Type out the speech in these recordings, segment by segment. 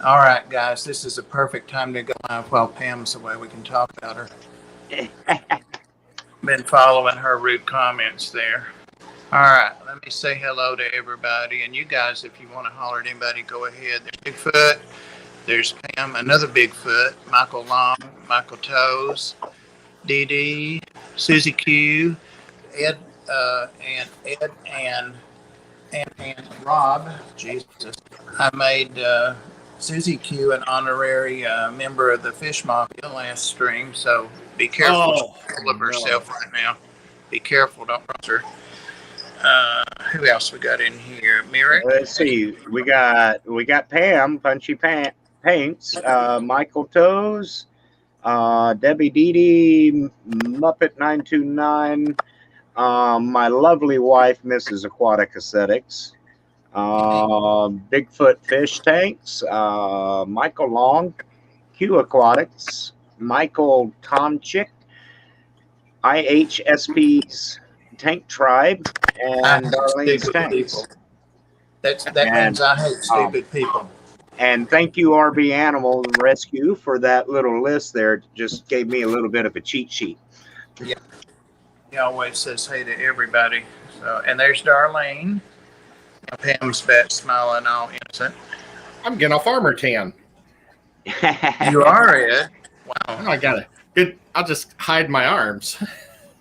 All right, guys, this is a perfect time to go live while Pam's away. We can talk about her. Been following her rude comments there. All right, let me say hello to everybody. And you guys, if you want to holler at anybody, go ahead. There's Bigfoot. There's Pam, another Bigfoot. Michael Long, Michael Toes, Dee Dee, Susie Q, Ed, and Ed and Rob. Jesus, I made Susie Q an honorary member of the Fish Mafia last stream. So be careful. She's full of herself right now. Be careful, don't cross her. Who else we got in here? Merrick. Let's see. We got Pam, Punchy Paints, Michael Toes, Debbie Dee, Muppet 929, my lovely wife, Mrs. Aquatic Aesthetics, Bigfoot Fish Tanks, Michael Long, Q Aquatics, Michael Tomchick, IHSP's Tank Tribe, and Darlene's Tanks. That means I hate stupid people. And thank you, RB Animal Rescue, for that little list there. It just gave me a little bit of a cheat sheet. Yeah. He always says hey to everybody. So, and there's Darlene. Pam's back smiling all innocent. I'm getting a farmer tan. You are, Ed? Wow. Oh, I got it. I'll just hide my arms.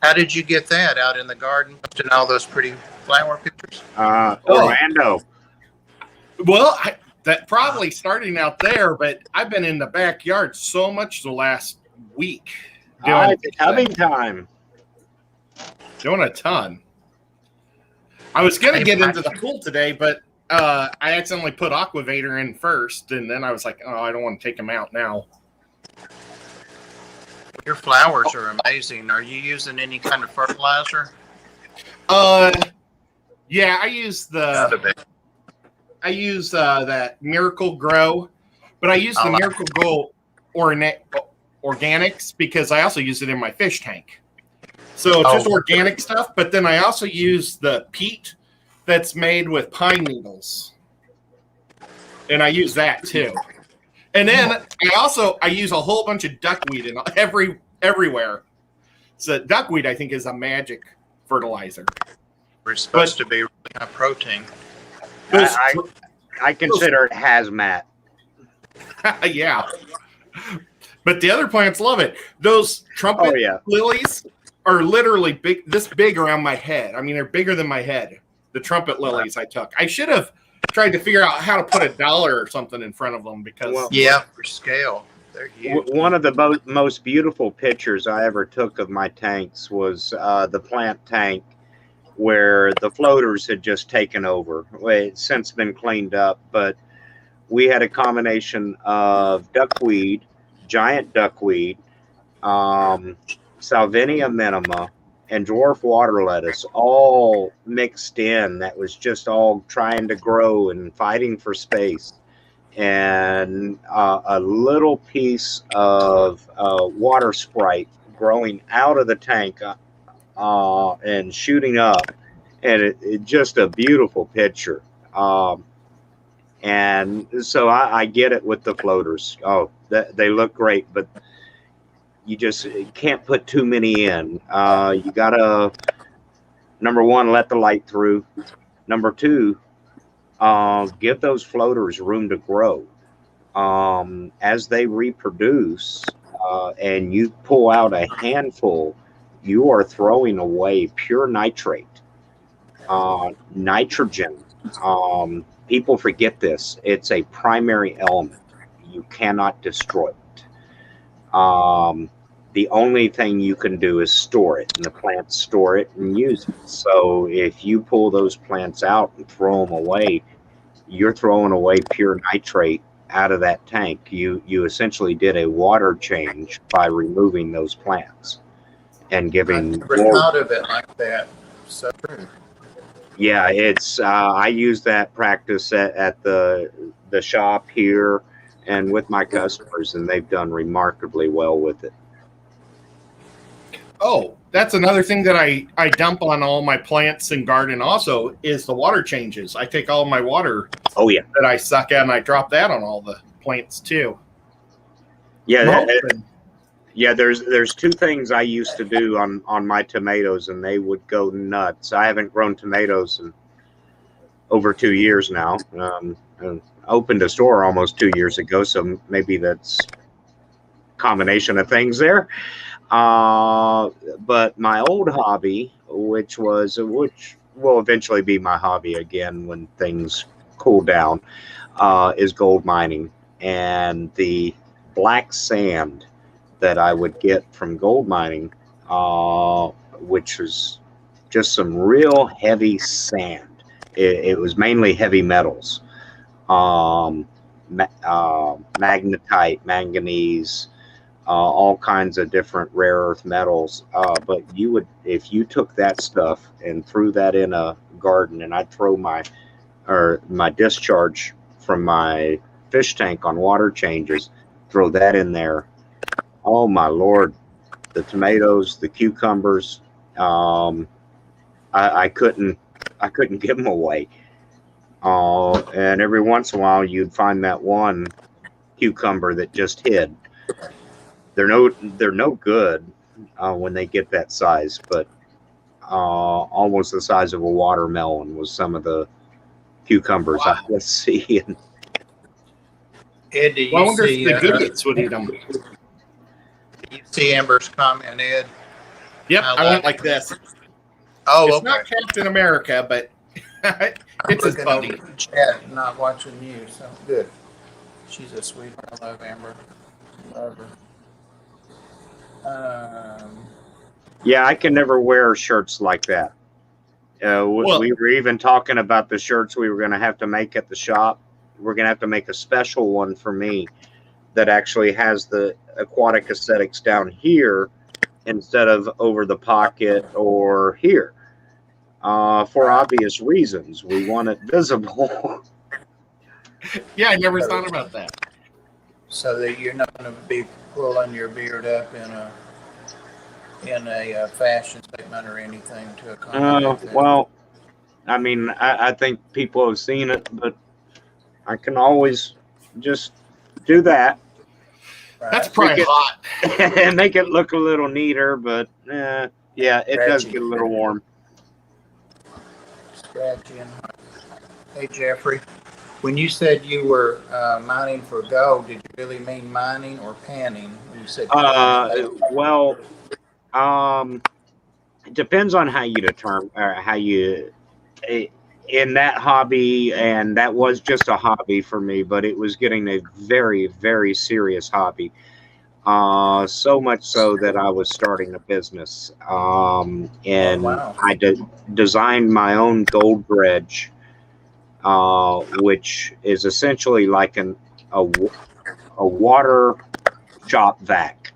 How did you get that out in the garden, posting all those pretty flower pictures? Orlando. Well, that probably starting out there, but I've been in the backyard so much the last week. Having time. Doing a ton. I was going to get into the pool today, but I accidentally put Aquavator in first, and then I was like, oh, I don't want to take them out now. Your flowers are amazing. Are you using any kind of fertilizer? Yeah, I use that Miracle Grow, but I use the Miracle Grow organics because I also use it in my fish tank. So it's just organic stuff, but then I also use the peat that's made with pine needles. And I use that too. And then I use a whole bunch of duckweed in everywhere. So duckweed, I think, is a magic fertilizer. We're supposed to be really high protein. I consider it hazmat. Yeah. But the other plants love it. Those trumpet lilies are literally this big around my head. I mean, they're bigger than my head. The trumpet lilies I took. I should have tried to figure out how to put $1 or something in front of them because for scale. They're huge. One of the most beautiful pictures I ever took of my tanks was the plant tank where the floaters had just taken over. It's since been cleaned up, but we had a combination of duckweed, giant duckweed, Salvinia minima, and dwarf water lettuce all mixed in. That was just all trying to grow and fighting for space. And a little piece of water sprite growing out of the tank and shooting up. And it just a beautiful picture. And so I get it with the floaters. Oh, they look great, but you just can't put too many in. You gotta, number one, let the light through. Number two, give those floaters room to grow. As they reproduce and you pull out a handful, you are throwing away pure nitrate, nitrogen. People forget this. It's a primary element. You cannot destroy it. The only thing you can do is store it, and the plants store it and use it. So if you pull those plants out and throw them away, you're throwing away pure nitrate out of that tank. You essentially did a water change by removing those plants and giving. I never thought of it like that. So true. Yeah, it's I use that practice at the shop here and with my customers, and they've done remarkably well with it. Oh, that's another thing that I dump on all my plants and garden also is the water changes. I take all my water that I suck out and I drop that on all the plants too. Yeah, I'm hoping. yeah. There's two things I used to do on my tomatoes, and they would go nuts. I haven't grown tomatoes in over 2 years now. I opened a store almost 2 years ago, so maybe that's a combination of things there. But my old hobby, which will eventually be my hobby again when things cool down, is gold mining. And the black sand that I would get from gold mining, which was just some real heavy sand. It was mainly heavy metals, magnetite, manganese, all kinds of different rare earth metals. But if you took that stuff and threw that in a garden, and I'd throw my discharge from my fish tank on water changes, throw that in there. Oh my Lord, the tomatoes, the cucumbers, I couldn't give them away. And every once in a while, you'd find that one cucumber that just hid. They're no good when they get that size, but almost the size of a watermelon was some of the cucumbers I was seeing. Ed, do I you wonder see, if the goodies would eat them. you see Amber's comment, Ed? Yep, I I went like like this. Oh, It's okay. not Captain America, but it's his I'm buddy. looking at the chat, not watching you, so good. She's a sweetheart. I love Amber. Love her. Yeah, I can never wear shirts like that. Well- We were even talking about the shirts we were going to have to make at the shop. We're going to have to make a special one for me that actually has the aquatic aesthetics down here instead of over the pocket or here. For obvious reasons. We want it visible. Yeah, I never thought about that. So that you're not going to be pulling your beard up in a fashion statement or anything to accommodate that. Well, I mean, I think people have seen it, but I can always just do that Right? That's probably hot. and make it look a little neater. But yeah, it does get a little warm. Scratchy and hot. Hey, Jeffrey, when you said you were mining for gold, did you really mean mining or panning? When you said Well, it depends on how you determine or how you in that hobby, and that was just a hobby for me, but it was getting a very, very serious hobby. So much so that I was starting a business, and wow. I designed my own gold dredge, which is essentially like a water shop vac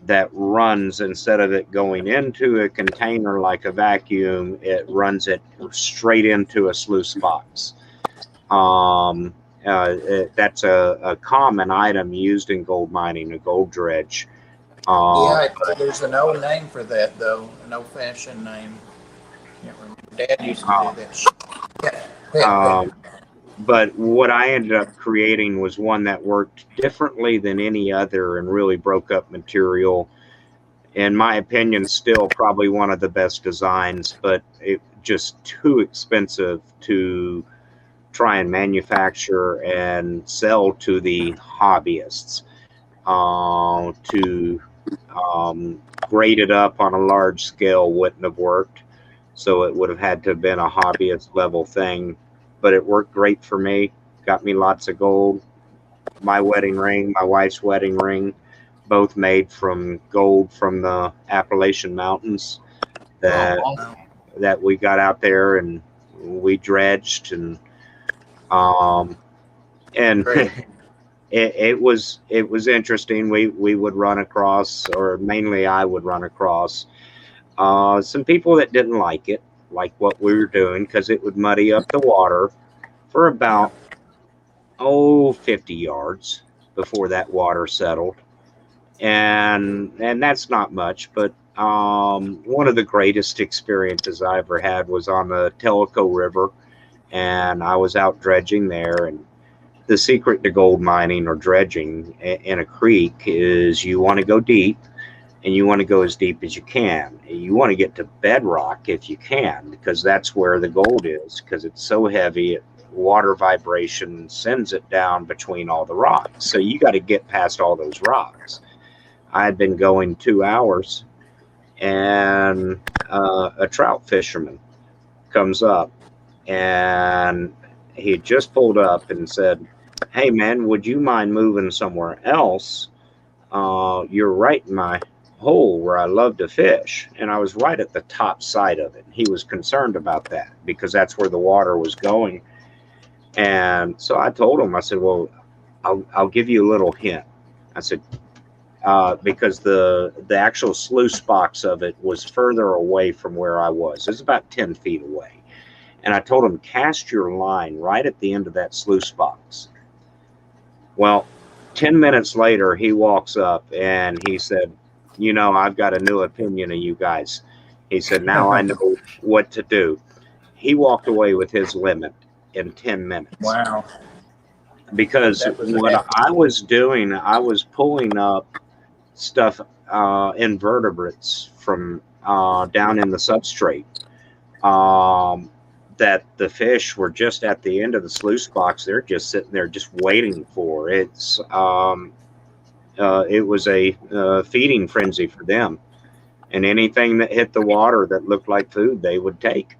that runs, instead of it going into a container like a vacuum, it runs it straight into a sluice box. That's a common item used in gold mining, a gold dredge. Yeah, there's an old name for that, though, an old-fashioned name. Can't remember. Dad used to do that. Yeah. But what I ended up creating was one that worked differently than any other and really broke up material. In my opinion, still probably one of the best designs, but it just too expensive to try and manufacture and sell to the hobbyists. To grade it up on a large scale wouldn't have worked, so it would have had to have been a hobbyist level thing. But it worked great for me. Got me lots of gold. My wedding ring, my wife's wedding ring, both made from gold from the Appalachian Mountains that we got out there and we dredged, and it was interesting. We would run across, or mainly I would run across, some people that didn't like it, like what we were doing, because it would muddy up the water for about 50 yards before that water settled, and that's not much. But one of the greatest experiences I ever had was on the Tellico River, and I was out dredging there, and the secret to gold mining or dredging in a creek is you want to go deep, and you want to go as deep as you can. You want to get to bedrock if you can, because that's where the gold is, because it's so heavy, water vibration sends it down between all the rocks. So you got to get past all those rocks. I had been going 2 hours, and a trout fisherman comes up, and he had just pulled up and said, "Hey man, would you mind moving somewhere else? You're right in my hole where I love to fish." And I was right at the top side of it. He was concerned about that because that's where the water was going. And so I told him, I said, "Well, I'll give you a little hint." I said, because the actual sluice box of it was further away from where I was. It was about 10 feet away. And I told him, "Cast your line right at the end of that sluice box." Well, 10 minutes later, he walks up and he said, "You know, I've got a new opinion of you guys." He said, "Now I know what to do." He walked away with his limit in 10 minutes. Wow. Because what I was doing, I was pulling up stuff, invertebrates from down in the substrate, that the fish were just at the end of the sluice box. They're just sitting there just waiting for. It was a feeding frenzy for them, and anything that hit the water that looked like food they would take.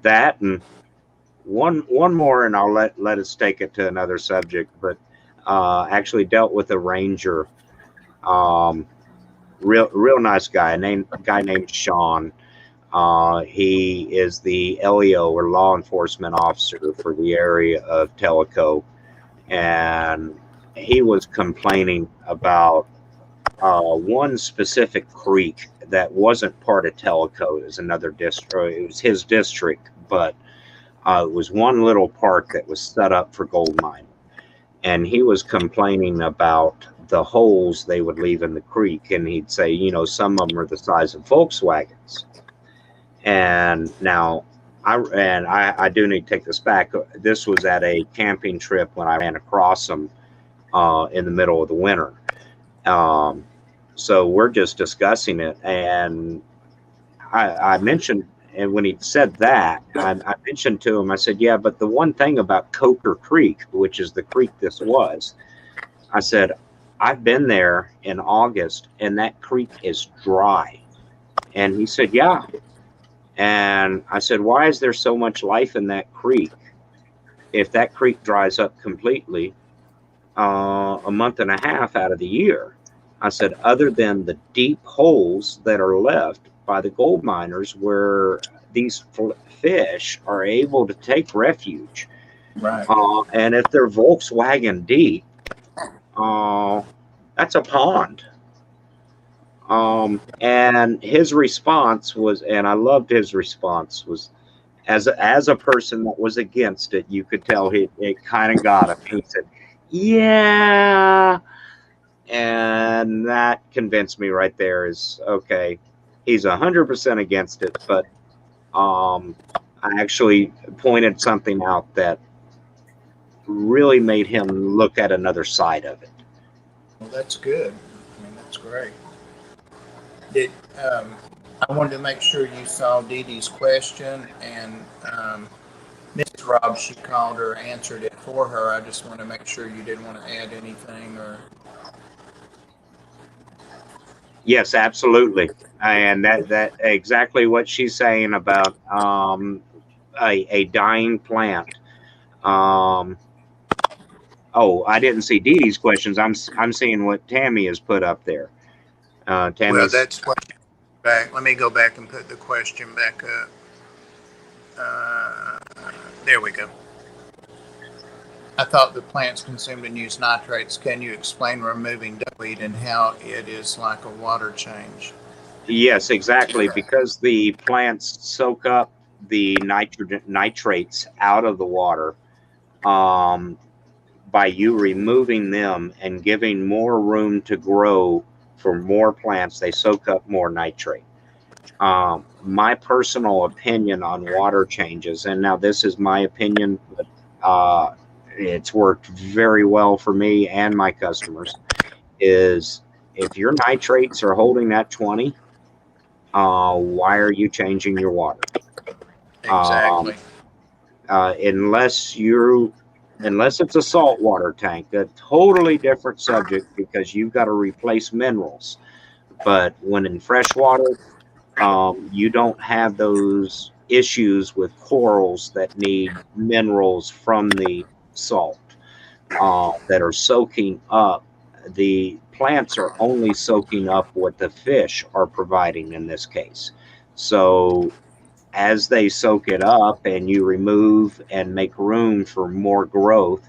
That and one more, and I'll let us take it to another subject, but actually dealt with a ranger, real nice guy, named Sean. He is the LEO, or law enforcement officer, for the area of Tellico, and he was complaining about one specific creek that wasn't part of Tellico. It was another district. It was his district, but it was one little park that was set up for gold mining. And he was complaining about the holes they would leave in the creek. And he'd say, you know, some of them are the size of Volkswagens. And now I do need to take this back. This was at a camping trip when I ran across them in the middle of the winter. So we're just discussing it. And I mentioned, and when he said that, I mentioned to him, I said, "Yeah, but the one thing about Coker Creek, which is the creek this was," I said, "I've been there in August and that creek is dry." And he said, "Yeah." And I said, "Why is there so much life in that creek? If that creek dries up completely a month and a half out of the year," I said, "other than the deep holes that are left by the gold miners where these fish are able to take refuge." Right. And if they're Volkswagen deep, that's a pond. And his response was, and I loved his response, was, as a person that was against it, you could tell it kind of got him. He said, "Yeah." And that convinced me right there, is okay. He's 100% against it, but I actually pointed something out that really made him look at another side of it. Well, that's good. I mean, that's great. I wanted to make sure you saw Dee Dee's question, and Mrs. Robb, she called her, answered it for her. I just want to make sure you didn't want to add anything or. Yes, absolutely. And that exactly what she's saying about a dying plant. Oh, I didn't see Dee Dee's questions. I'm seeing what Tammy has put up there. Well, that's what. Back. Let me go back and put the question back up. There we go. I thought the plants consumed and used nitrates. Can you explain removing duckweed and how it is like a water change? Yes, exactly. Because the plants soak up the nitrates out of the water, by you removing them and giving more room to grow for more plants, they soak up more nitrate. My personal opinion on water changes, and now this is my opinion, but it's worked very well for me and my customers, is if your nitrates are holding that 20, why are you changing your water? Exactly. Unless it's a saltwater tank, a totally different subject because you've got to replace minerals. But when in freshwater, you don't have those issues with corals that need minerals from the salt that are soaking up. The plants are only soaking up what the fish are providing in this case. So as they soak it up and you remove and make room for more growth,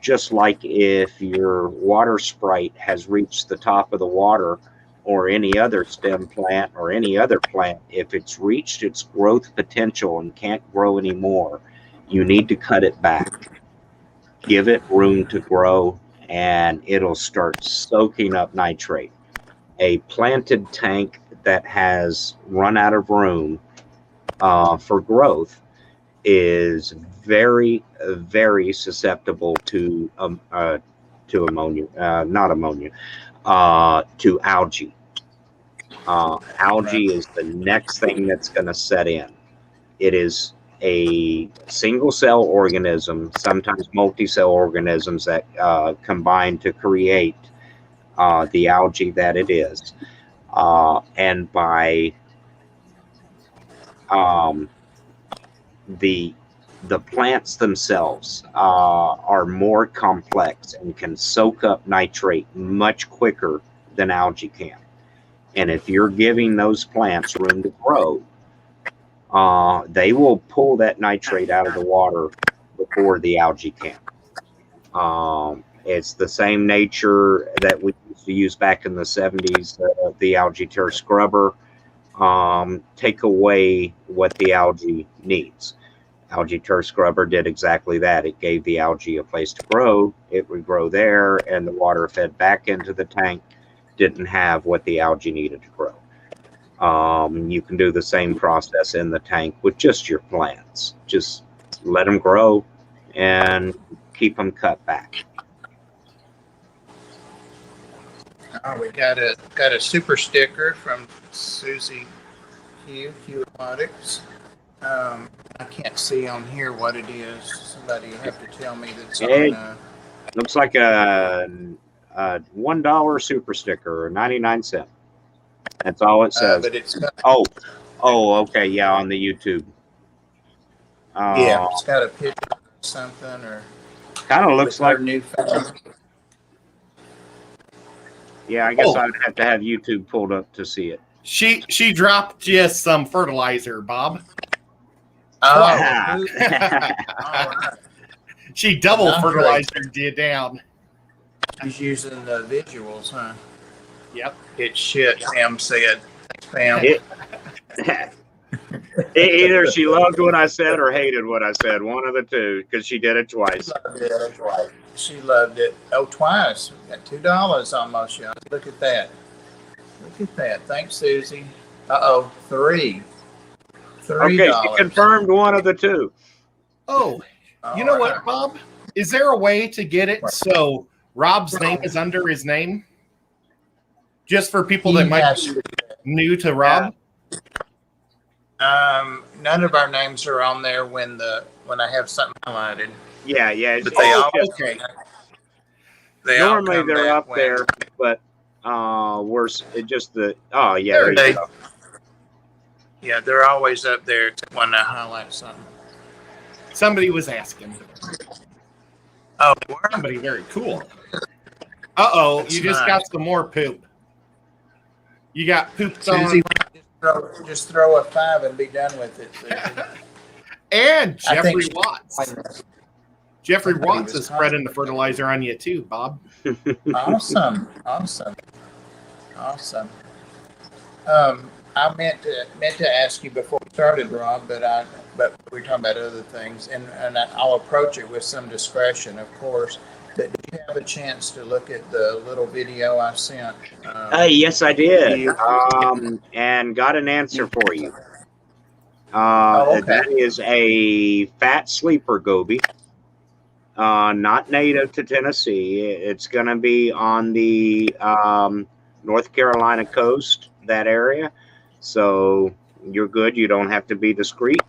just like if your water sprite has reached the top of the water, or any other stem plant or any other plant, if it's reached its growth potential and can't grow anymore, you need to cut it back. Give it room to grow and it'll start soaking up nitrate. A planted tank that has run out of room for growth is very, very susceptible to ammonia, not ammonia, to algae. Algae is the next thing that's going to set in. It is a single cell organism, sometimes multi-cell organisms that combine to create the algae that it is. And by the plants themselves are more complex and can soak up nitrate much quicker than algae can. And if you're giving those plants room to grow, they will pull that nitrate out of the water before the algae can. It's the same nature that we used to use back in the 70s, the Algae Terra scrubber. Take away what the algae needs. Algae Terra scrubber did exactly that. It gave the algae a place to grow. It would grow there, and the water fed back into the tank didn't have what the algae needed to grow. You can do the same process in the tank with just your plants. Just let them grow and keep them cut back. Oh, we got a super sticker from Susie Hugh Aquatics. I can't see on here what it is. Somebody will have to tell me that's on. Looks like a $1 super sticker or 99 cents. That's all it says. But it's got, okay, yeah, on the YouTube. yeah, it's got a picture of something or kind of looks like new phone. Yeah, I guess I'd have to have YouTube pulled up to see it. She dropped just some fertilizer, Bob. Oh, All right. She double fertilized you down. He's using the visuals, huh? Yep. It's shit, Pam said. Thanks, Pam. Either she loved what I said or hated what I said. One of the two, because she did it twice. She loved it. Oh, twice. We got $2 almost, y'all. Look at that. Look at that. Thanks, Susie. $3. Okay, she confirmed one of the two. Oh, you know what, Bob? Is there a way to get it so Rob's name is under his name? Just for people that might be new to Rob? None of our names are on there when I have something highlighted. Yeah. But they all okay. Normally they're up there, but we're just the there you go. Yeah, they're always up there when I highlight something. Somebody was asking. Oh, somebody very cool. Uh-oh, you just got some more poop. You got pooped Susie, on. Just throw a 5 and be done with it, Susie. And Jeffrey Watts. Jeffrey Watts is spreading the fertilizer on you too, Bob. Awesome. I meant to ask you before we started, Rob, but we were talking about other things, and I'll approach it with some discretion, of course. But did you have a chance to look at the little video I sent? Yes, I did, and got an answer for you. Okay. That is a fat sleeper goby. not native to Tennessee. It's going to be on the North Carolina coast, that area. So you're good. You don't have to be discreet.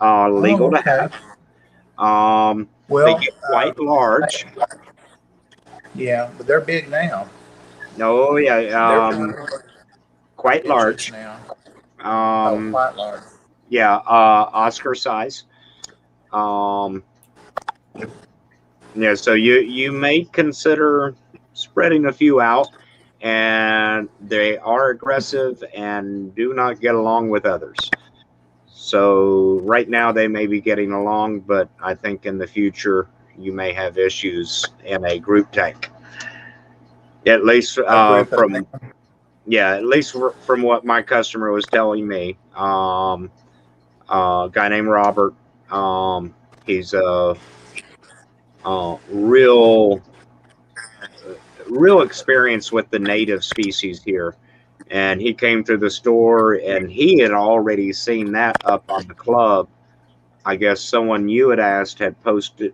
Legal to have. They Well, get quite large. yeah, but they're big now. Oh yeah, They're quite inches large. now. Quite large. Yeah, Oscar size. Yeah, so you may consider spreading a few out, and they are aggressive and do not get along with others. So right now they may be getting along, but I think in the future you may have issues in a group tank. At least from what my customer was telling me. A guy named Robert. He's a real experience with the native species here, and he came to the store and he had already seen that up on the club. I guess someone you had asked had posted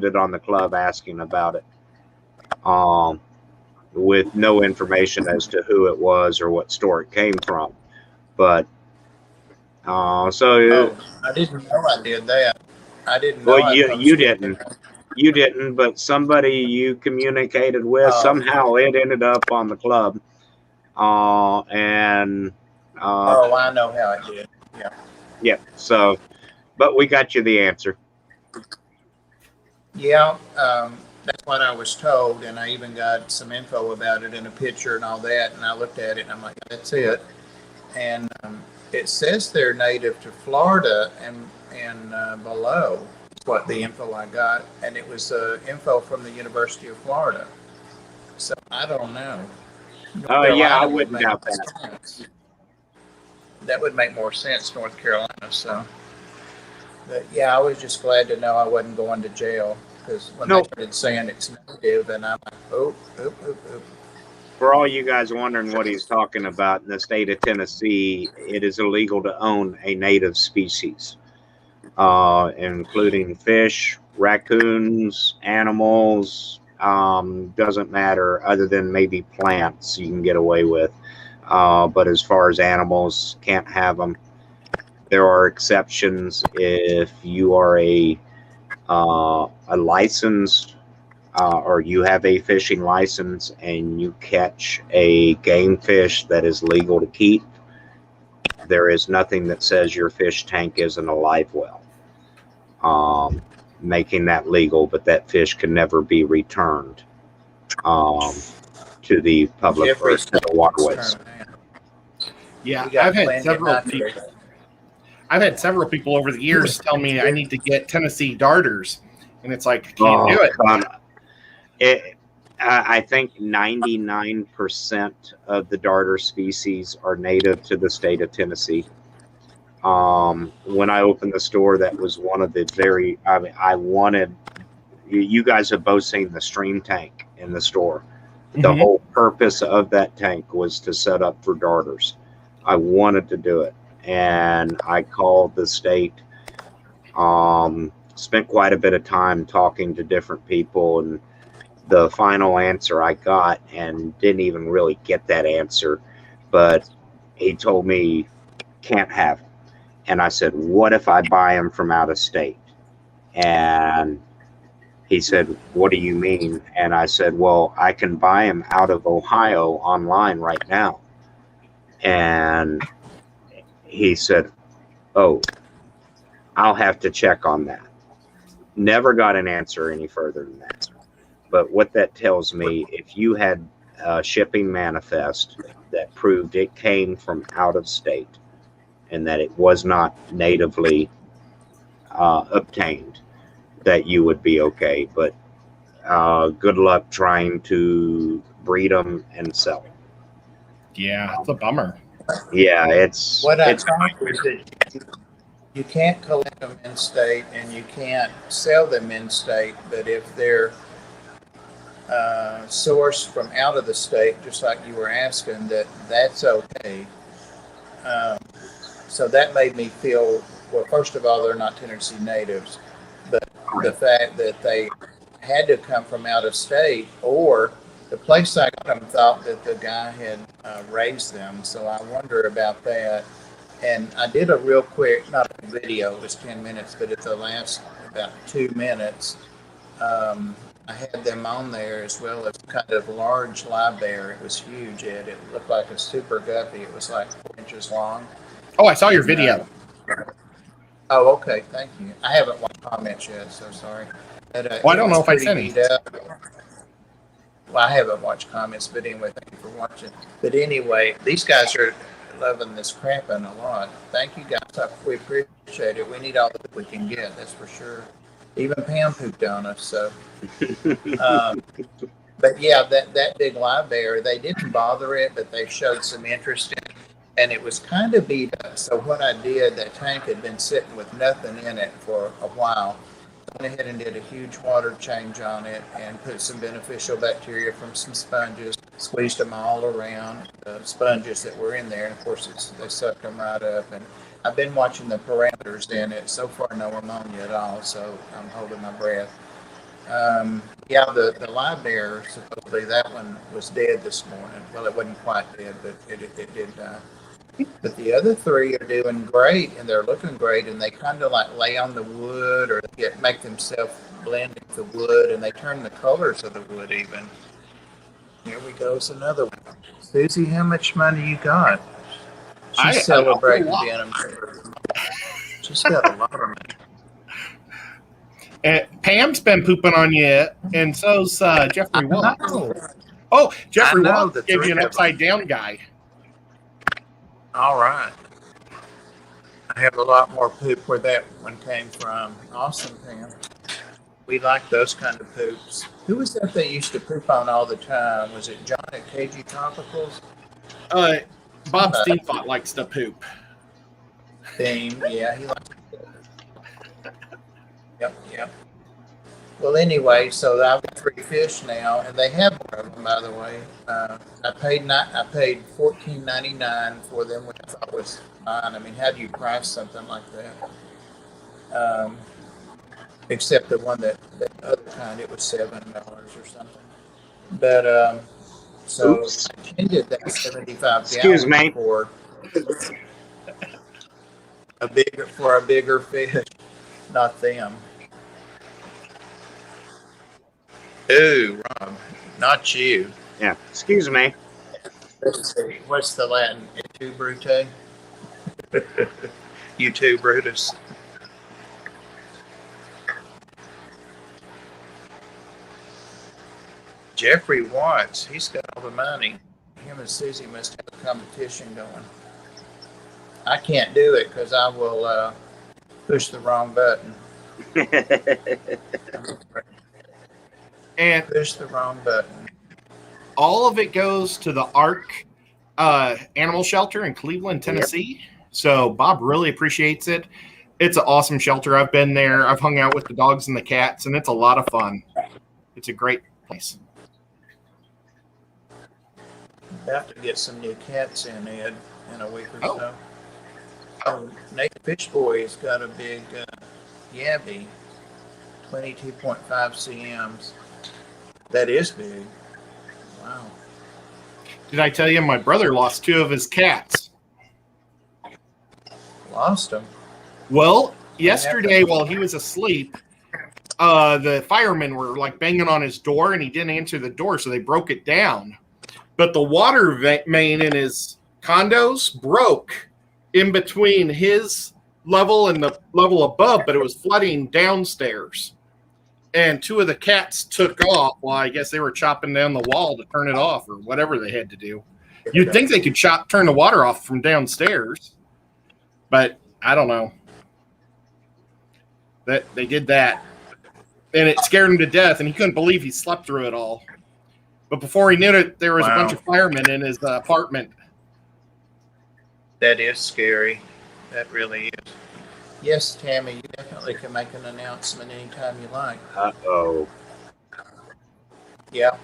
it on the club asking about it, with no information as to who it was or what store it came from. But I didn't know I did that. I didn't know. Well, you didn't. You didn't, but somebody you communicated with, somehow it ended up on the club. I know how it did. Yeah. Yeah. So, but we got you the answer. Yeah, that's what I was told, and I even got some info about it in a picture and all that. And I looked at it, and I'm like, that's it. And it says they're native to Florida and below. What the info I got, and it was info from the University of Florida. So I don't know. Yeah, I wouldn't doubt that. That would make more sense, North Carolina. So, but yeah, I was just glad to know I wasn't going to jail, because when they started saying it's native, and I'm like, oh. For all you guys wondering what he's talking about, in the state of Tennessee, it is illegal to own a native species. Including fish, raccoons, animals, doesn't matter, other than maybe plants you can get away with. But as far as animals, can't have them. There are exceptions if you are a licensed or you have a fishing license and you catch a game fish that is legal to keep. There is nothing that says your fish tank isn't a live well, making that legal, but that fish can never be returned to the public or to the waterways. Yeah, I've had several people over the years tell me I need to get Tennessee darters, and it's like, can't do it. I think 99% of the darter species are native to the state of Tennessee. When I opened the store, that was one of the I wanted, you guys have both seen the stream tank in the store. The whole purpose of that tank was to set up for darters. I wanted to do it, and I called the state, spent quite a bit of time talking to different people, and the final answer I got, and didn't even really get that answer, but he told me can't have them. And I said, what if I buy them from out of state? And he said, what do you mean? And I said, well, I can buy them out of Ohio online right now. And he said, oh, I'll have to check on that. Never got an answer any further than that. But what that tells me, if you had a shipping manifest that proved it came from out of state and that it was not natively obtained, that you would be okay. But good luck trying to breed them and sell them. Yeah, it's a bummer. Yeah, it's... What I thought was that you can't collect them in state and you can't sell them in state, but if they're sourced from out of the state, just like you were asking, that's okay. So that made me feel, well, first of all, they're not Tennessee natives, but the fact that they had to come from out of state, or the place I got them thought that the guy had raised them. So I wonder about that. And I did a real quick, not a video, it was 10 minutes, but at the last about 2 minutes, I had them on there as well as kind of large live bear. It was huge, Ed. It looked like a super guppy. It was like 4 inches long. Oh, I saw your video. Oh, okay. Thank you. I haven't watched comments yet, so sorry. But, Well, I don't know if I sent it. Well, I haven't watched comments, but anyway, thank you for watching. But anyway, these guys are loving this crapping a lot. Thank you guys. We appreciate it. We need all that we can get, that's for sure. Even Pam pooped on us, so. But yeah, that big live bear, they didn't bother it, but they showed some interest in it. And it was kind of beat up. So what I did, that tank had been sitting with nothing in it for a while. I went ahead and did a huge water change on it and put some beneficial bacteria from some sponges, squeezed them all around the sponges that were in there. And of course, they sucked them right up. And I've been watching the parameters in it. So far, no ammonia at all. So I'm holding my breath. Yeah, the live bear, supposedly that one was dead this morning. Well, it wasn't quite dead, but it did die. But the other three are doing great, and they're looking great, and they kind of like lay on the wood or make themselves blend with the wood, and they turn the colors of the wood even. Here we go, it's another one. Susie, how much money you got? She's celebrating being a member. She's got a lot of money. Pam's been pooping on you, and so's Jeffrey Watts. Oh, Jeffrey Watts gave you an upside down guy. All right. I have a lot more poop where that one came from. Awesome, Pam. We like those kind of poops. Who was that they used to poop on all the time? Was it John at KG Tropicals? Bob Steenfott likes to poop. Theme, yeah, he likes to poop. Yep. Well, anyway, so I've got 3 fish now, and they have more of them, by the way. I paid $14.99 for them, which I thought was fine. I mean, how do you price something like that? Except the one that other kind, it was $7 or something. But so Oops. I intended that 75 Excuse me. for a bigger fish, not them. Ooh, Rob, not you. Yeah. Excuse me. Let's see. What's the Latin? Et tu, Brute? You too, Brutus. Jeffrey Watts, he's got all the money. Him and Susie must have a competition going. I can't do it because I will push the wrong button. And Push the wrong button. all of it goes to the ARC Animal Shelter in Cleveland, Tennessee. Yep. So Bob really appreciates it. It's an awesome shelter. I've been there. I've hung out with the dogs and the cats, and it's a lot of fun. It's a great place. About to get some new cats in, Ed, in a week or so. Oh, Nate Fish Boy's got a big Yabby, 22.5 cms. That is big. Wow. Did I tell you my brother lost 2 of his cats? Lost them? Well, yesterday while he was asleep, the firemen were like banging on his door, and he didn't answer the door, so they broke it down. But the water main in his condos broke in between his level and the level above, but it was flooding downstairs. And 2 of the cats took off. Well, I guess they were chopping down the wall to turn it off or whatever they had to do. You'd think they could turn the water off from downstairs, but I don't know. That they did that, and it scared him to death, and he couldn't believe he slept through it all. But before he knew it, there was a bunch of firemen in his apartment. That is scary. That really is. Yes, Tammy, you definitely can make an announcement anytime you like. Uh-oh. Yeah.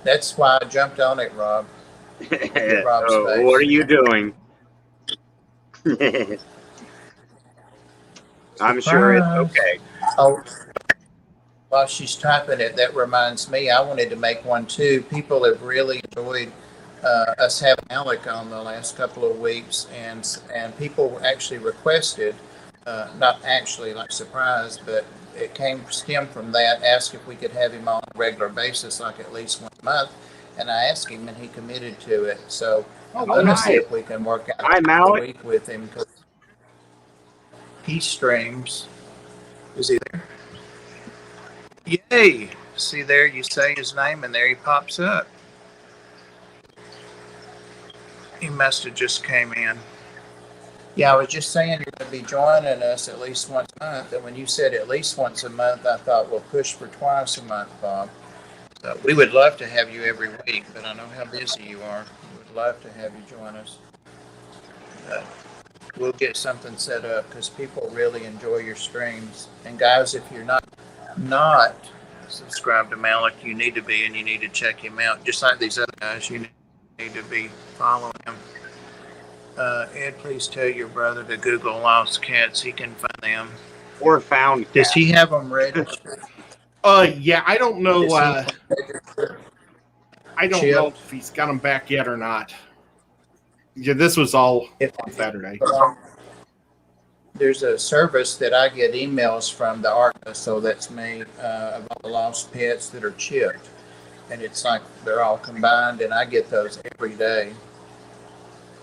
That's why I jumped on it, Rob. What are you doing? I'm sure it's okay. Oh, while she's typing it, that reminds me, I wanted to make one too. People have really enjoyed us having Alec on the last couple of weeks, and people actually requested, not actually like surprised, but it stemmed from that, asked if we could have him on a regular basis, like at least once a month. And I asked him, and he committed to it. So I'm going to see if we can work out Hi, a Malik. week with him. He streams. Is he there? Yay! See there, you say his name, and there he pops up. He must have just came in. Yeah, I was just saying you're going to be joining us at least once a month. And when you said at least once a month, I thought, well, push for twice a month, Bob. So we would love to have you every week, but I know how busy you are. We would love to have you join us. But we'll get something set up because people really enjoy your streams. And guys, if you're not subscribed to Malik, you need to be, and you need to check him out. Just like these other guys, you need to be following him. Ed, please tell your brother to Google Lost Cats. He can find them. Or found. Does he have them registered? Yeah, I don't know. I don't Chip? know if he's got them back yet or not. Yeah, this was all on Saturday. There's a service that I get emails from the ARCA, so that's me, of all the lost pets that are chipped. And it's like they're all combined, and I get those every day.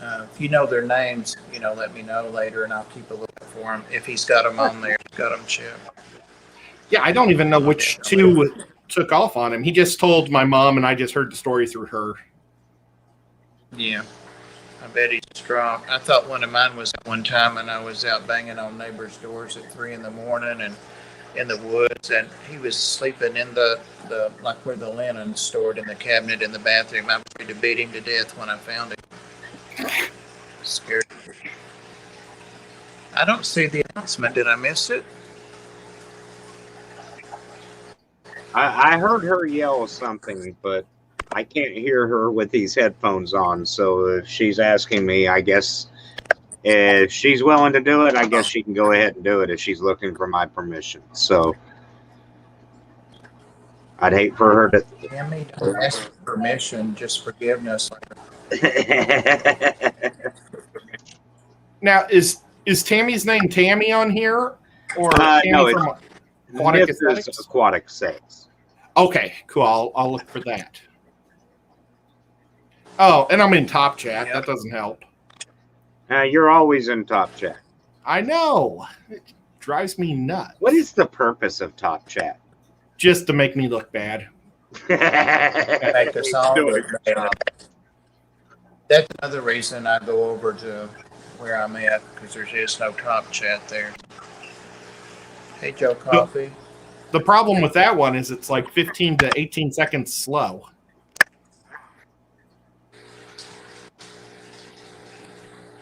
If you know their names, let me know later, and I'll keep a lookout for him. If he's got them on there, he's got them chipped. Yeah, I don't even know which two took off on him. He just told my mom, and I just heard the story through her. Yeah, I bet he's strong. I thought one of mine was at one time, and I was out banging on neighbors' doors at 3 a.m. and in the woods, and he was sleeping in the like where the linen's stored in the cabinet in the bathroom. I was ready to beat him to death when I found him. Scared. I don't see the announcement. Did I miss it? I heard her yell something, but I can't hear her with these headphones on. So if she's asking me, I guess if she's willing to do it, I guess she can go ahead and do it if she's looking for my permission. So I'd hate for her to. Tammy, don't ask for permission, just forgiveness. Now, is Tammy's name Tammy on here, or Tammy no, from Aquatic Aesthetics? Aquatic Aesthetics. Okay, cool. I'll look for that. Oh, and I'm in Top Chat. Yep. That doesn't help. You're always in Top Chat. I know. It drives me nuts. What is the purpose of Top Chat? Just to make me look bad. Make us all look bad. That's another reason I go over to where I'm at, because there's just no Top Chat there. Hey, Joe Coffee. The problem with that one is it's like 15 to 18 seconds slow.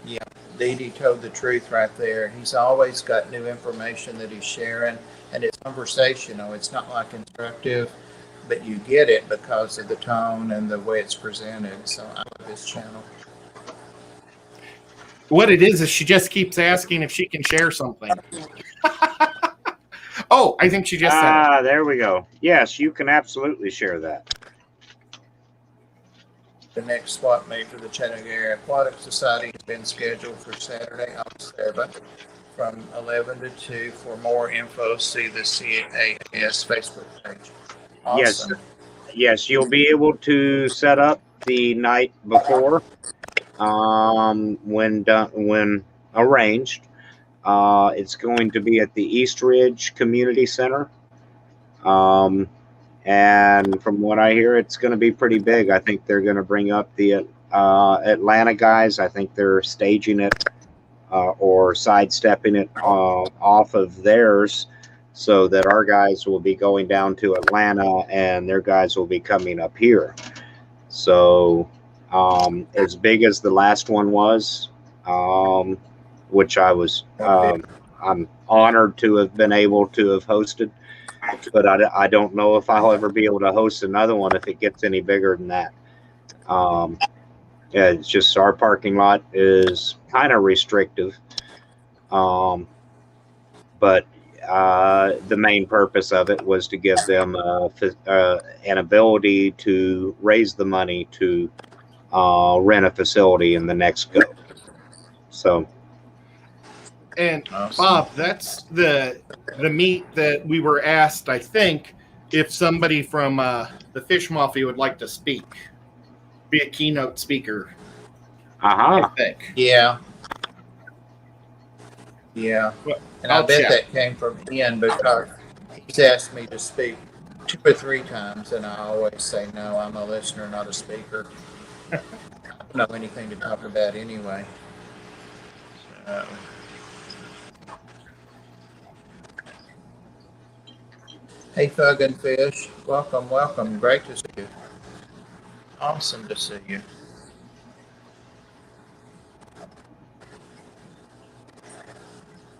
Yeah, Dee Dee told the truth right there. He's always got new information that he's sharing, and it's conversational. It's not like instructive, but you get it because of the tone and the way it's presented. So I love his channel. What it is she just keeps asking if she can share something. Oh, I think she just said it. There we go. Yes, you can absolutely share that. The next swap meet for the Chattanooga Aquatic Society has been scheduled for Saturday, August 7th from 11 to 2. For more info, see the CAS Facebook page. Awesome. Yes, you'll be able to set up the night before when arranged. It's going to be at the East Ridge Community Center. And from what I hear, it's going to be pretty big. I think they're going to bring up the Atlanta guys. I think they're staging it or sidestepping it off of theirs so that our guys will be going down to Atlanta and their guys will be coming up here. So as big as the last one was, which I was, I'm honored to have been able to have hosted. But I don't know if I'll ever be able to host another one if it gets any bigger than that. Yeah, it's just our parking lot is kind of restrictive. But the main purpose of it was to give them an ability to raise the money to rent a facility in the next go. So, And Awesome. Bob, that's the meet that we were asked, I think, if somebody from the Fish Mafia would like to speak, be a keynote speaker, I think. Yeah. Yeah. Well, And I I'll bet check. that came from Ian because he's asked me to speak 2 or 3 times, and I always say, no, I'm a listener, not a speaker. I don't know anything to talk about anyway. So. Hey, Thug and Fish. Welcome, welcome. Great to see you. Awesome to see you.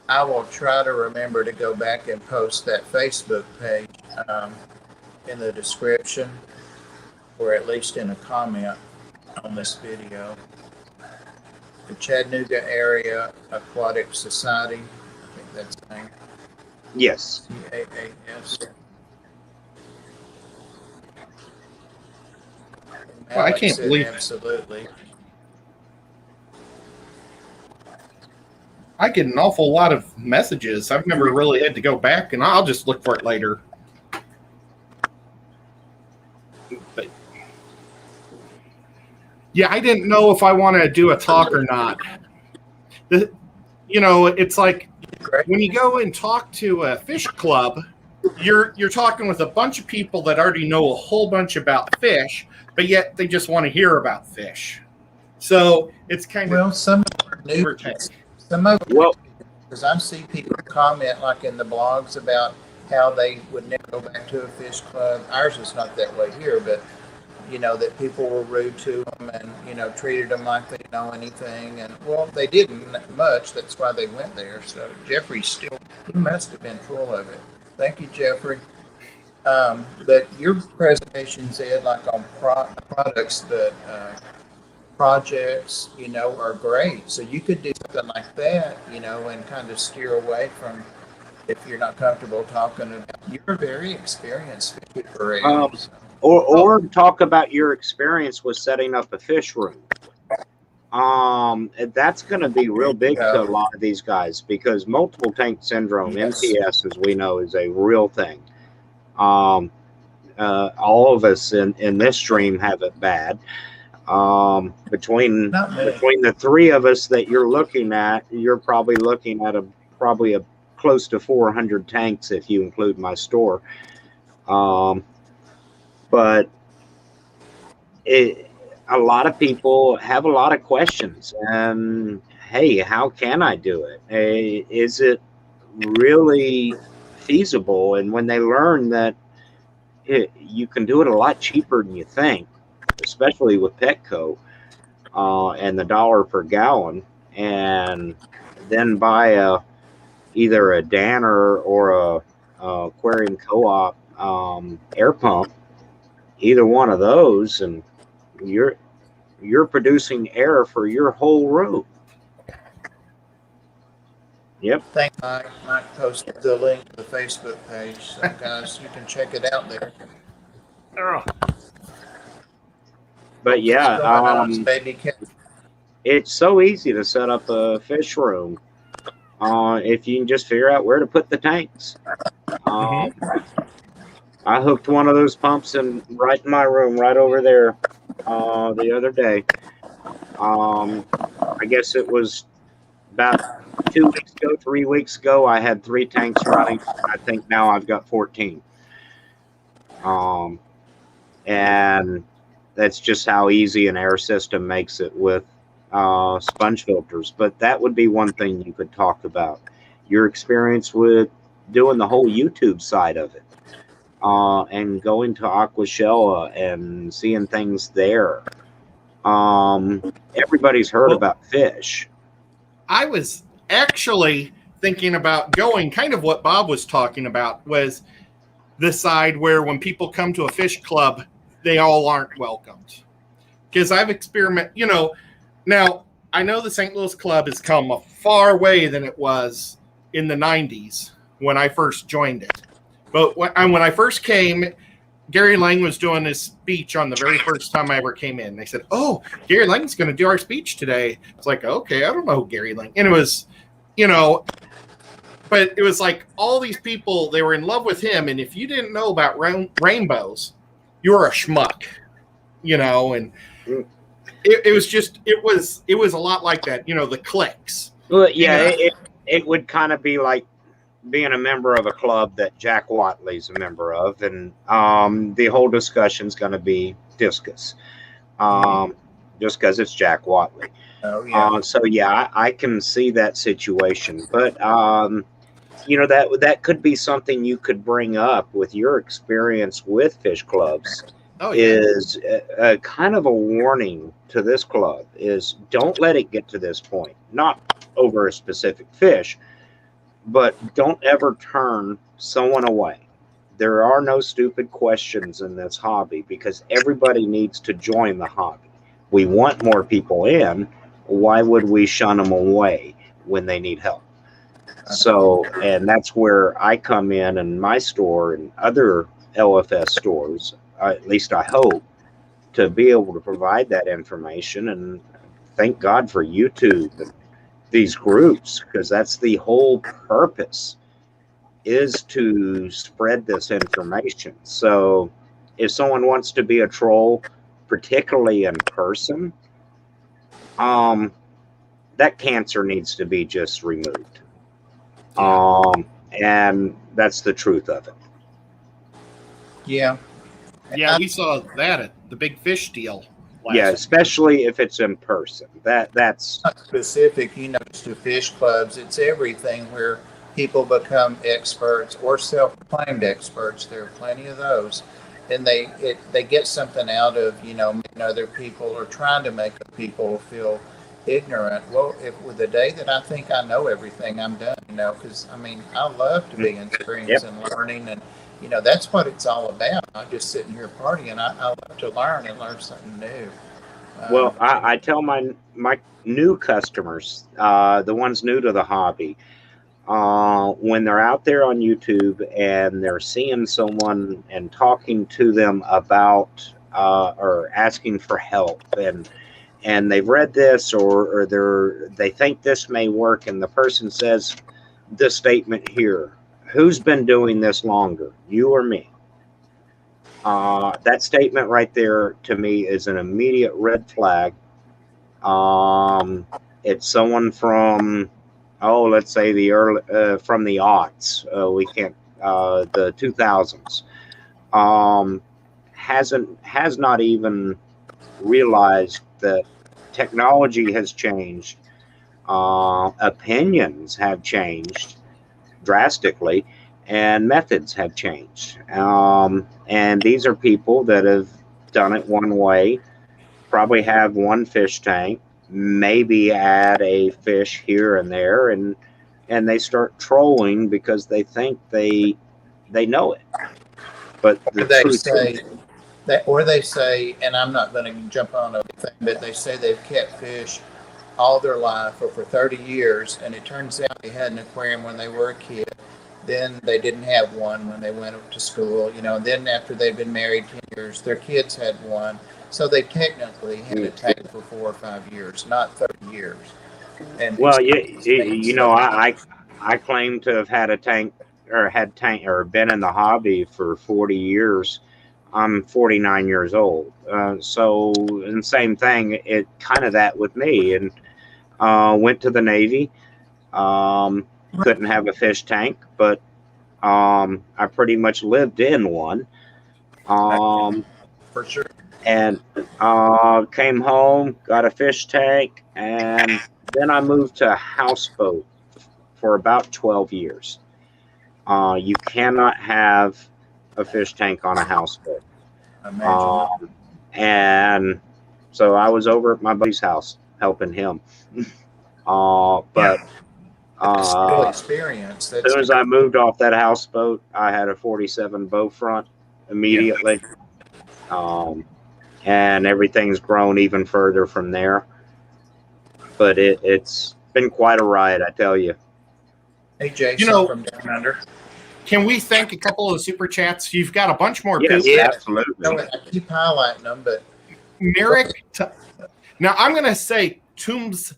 I will try to remember to go back and post that Facebook page in the description, or at least in a comment on this video. The Chattanooga Area Aquatic Society, I think that's the name. yes. CAAS. Well, I Alex can't said believe it. absolutely. I get an awful lot of messages. I've never really had to go back, and I'll just look for it later. But yeah, I didn't know if I wanted to do a talk or not. It's like Great. when you go and talk to a fish club, you're talking with a bunch of people that already know a whole bunch about fish, but yet they just want to hear about fish. So it's kind Well, of some are new. overtake. Some of Well, because I see people comment like in the blogs about how they would never go back to a fish club. Ours is not that way here, but that people were rude to them and treated them like they know anything. And well, they didn't much. That's why they went there. So Jeffrey he must have been full of it. Thank you, Jeffrey. But your presentation said like on products that. Projects, are great. So you could do something like that, and kind of steer away from if you're not comfortable talking about. You're very experienced for Or talk about your experience with setting up a fish room. That's going to be real big to a lot of these guys because multiple tank syndrome, Yes. MTS, as we know, is a real thing. All of us in this stream have it bad. Between the 3 of us that you're looking at, you're probably looking at probably close to 400 tanks if you include my store. But a lot of people have a lot of questions. And hey, how can I do it? Is it really feasible? And when they learn that you can do it a lot cheaper than you think, especially with Petco and the $1 per gallon, and then buy either a Danner or a Aquarium Co-op air pump, either one of those, and you're producing air for your whole room. Yep. Thank you. Mike posted the link to the Facebook page, so guys, you can check it out there. But yeah, Baby cat. it's so easy to set up a fish room if you can just figure out where to put the tanks. I hooked one of those pumps right in my room, right over there, the other day. I guess it was about 2 weeks ago, 3 weeks ago. I had 3 tanks running. I think now I've got 14. And that's just how easy an air system makes it with sponge filters. But that would be one thing you could talk about. Your experience with doing the whole YouTube side of it. And going to Aquashella and seeing things there. Everybody's heard about fish. I was actually thinking about going kind of what Bob was talking about was the side where when people come to a fish club, they all aren't welcomed. Because I've experimented, now I know the St. Louis Club has come a far way than it was in the 90s when I first joined it. But when I first came, Gary Lang was doing his speech on the very first time I ever came in. They said, "Oh, Gary Lang's going to do our speech today." It's like, okay, I don't know who Gary Lang. And it was, but it was like all these people, they were in love with him. And if you didn't know about rainbows, you were a schmuck, and it was a lot like that, the cliques. Well, yeah, it would kind of be like being a member of a club that Jack Watley's a member of, and the whole discussion's going to be discus, just because it's Jack Watley. Oh yeah. So yeah, I can see that situation, but that could be something you could bring up with your experience with fish clubs. Oh, yeah. Is a kind of a warning to this club is don't let it get to this point, not over a specific fish, but don't ever turn someone away. There are no stupid questions in this hobby because everybody needs to join the hobby. We want more people in. Why would we shun them away when they need help? So, and that's where I come in my store and other LFS stores, at least I hope, to be able to provide that information. And thank God for YouTube and these groups, because that's the whole purpose, is to spread this information. So if someone wants to be a troll, particularly in person, that cancer needs to be just removed. And that's the truth of it. Yeah. Yeah, we saw that at the Big Fish deal. Yeah, especially if it's in person. That's not specific, to fish clubs. It's everything where people become experts or self-proclaimed experts. There are plenty of those, and they get something out of making other people or trying to make people feel ignorant. Well, if with the day that I think I know everything, I'm done. Because I love to be experienced and learning, and that's what it's all about. I'm just sitting here partying. I love to learn and learn something new. Well, I tell my new customers, the ones new to the hobby, when they're out there on YouTube and they're seeing someone and talking to them about or asking for help, and they've read this or they think this may work, and the person says this statement here, who's been doing this longer, you or me? That statement right there to me is an immediate red flag. It's someone from, let's say the early, from the aughts. We can't, the 2000s. Has not even realized that technology has changed. Opinions have changed drastically, and methods have changed. And these are people that have done it one way, probably have one fish tank, maybe add a fish here and there, and they start trolling because they think they know it. But they say, and I'm not going to jump on everything, but they say they've kept fish all their life or for 30 years, and it turns out they had an aquarium when they were a kid. Then they didn't have one when they went up to school, and then after they'd been married 10 years, their kids had one. So they technically had a tank for 4 or 5 years, not 30 years. And well, I claim to have had a tank or been in the hobby for 40 years. I'm 49 years old. So, and same thing, it kind of that with me, and went to the Navy. Couldn't have a fish tank, but I pretty much lived in one. For sure. And came home, got a fish tank, and then I moved to a houseboat for about 12 years. You cannot have a fish tank on a houseboat. And so I was over at my buddy's house helping him. But experience. As soon as I moved off that houseboat, I had a 47 bow front immediately. And everything's grown even further from there. But it's been quite a ride, I tell you. Hey, Jason You know- from Down Under. Can we thank a couple of the super chats? You've got a bunch more. Yes, poop. Yeah. absolutely. I keep highlighting them, but Merrick. Now I'm going to say Tumzik,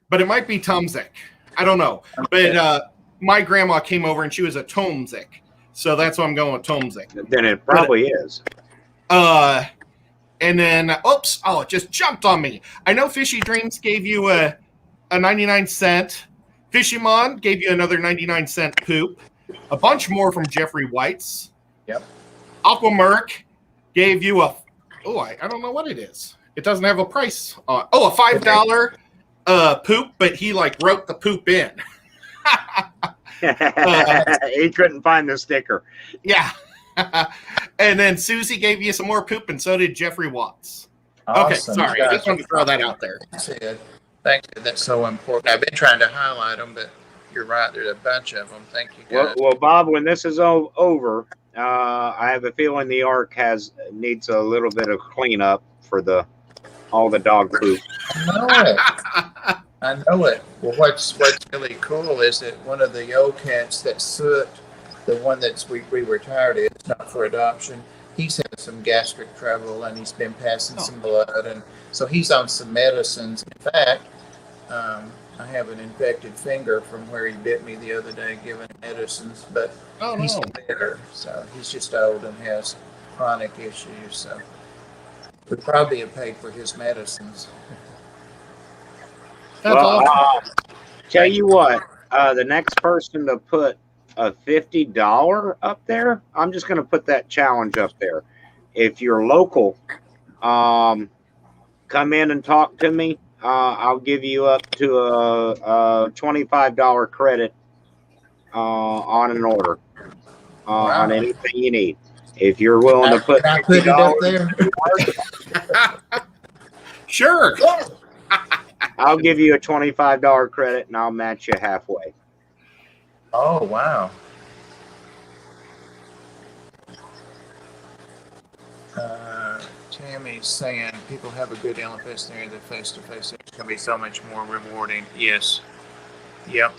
but it might be Tomzik. I don't know. But my grandma came over and she was a Tomzik, so that's why I'm going with Tomzik. Then it probably is. And then oops, oh, it just jumped on me. I know Fishy Dreams gave you a 99-cent. Fishymon gave you another 99-cent poop. A bunch more from Jeffrey White's. Yep. Aquamerc gave you a I don't know what it is. It doesn't have a price on. Oh, a $5 poop, but he like wrote the poop in. He couldn't find the sticker. Yeah. And then Susie gave you some more poop, and so did Jeffrey Watts. awesome. Okay, sorry. I just wanted to throw that out there. Said, thank you. That's so important. I've been trying to highlight them, but you're right. There's a bunch of them. Thank you, guys. Well, Bob, when this is over, I have a feeling the Ark needs a little bit of cleanup for all the dog poop. I know it. I know it. Well, what's really cool is that one of the old cats that Soot, the one that's we retired, is not for adoption. He's had some gastric trouble and he's been passing some blood, and so he's on some medicines. In fact, I have an infected finger from where he bit me the other day, giving medicines, but he's better. So he's just old and has chronic issues. So we probably have paid for his medicines. That's Well, awesome. tell you what, the next person to put a $50 up there, I'm just going to put that challenge up there. If you're local, come in and talk to me. I'll give you up to a $25 credit on an order on anything you need. If you're willing to put Can I put it up $50, there? Sure. I'll give you a $25 credit and I'll match you halfway. Oh, wow. Tammy's saying people have a good LFS there. The face-to-face can be so much more rewarding. Yes. Yep.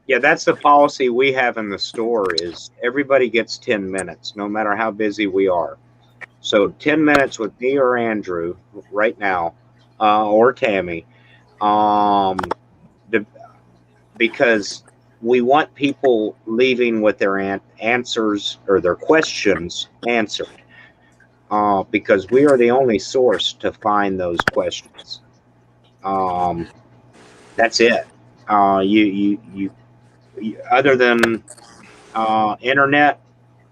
Yeah, that's the policy we have in the store is everybody gets 10 minutes, no matter how busy we are. So 10 minutes with me or Andrew right now, or Tammy, because we want people leaving with their answers or their questions answered, because we are the only source to find those questions. That's it. You other than internet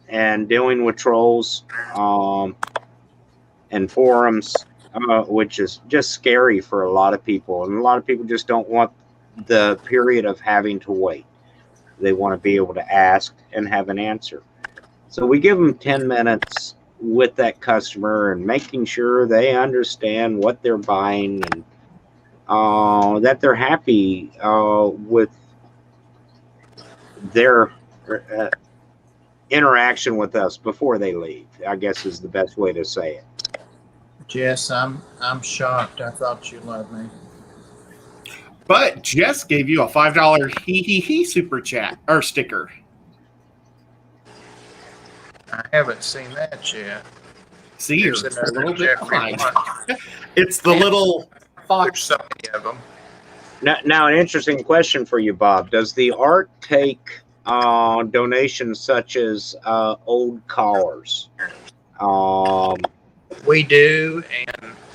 and dealing with trolls and forums, which is just scary for a lot of people, and a lot of people just don't want the period of having to wait. They want to be able to ask and have an answer. So we give them 10 minutes with that customer and making sure they understand what they're buying and that they're happy with their interaction with us before they leave, I guess is the best way to say it. Jess, I'm shocked. I thought you loved me. But Jess gave you a $5 he super chat or sticker. I haven't seen that yet. See, you're There's a another little bit Jeffrey behind. one. It's the little There's fox. so many of them. Now, an interesting question for you, Bob. Does the Ark take donations such as old collars? We do,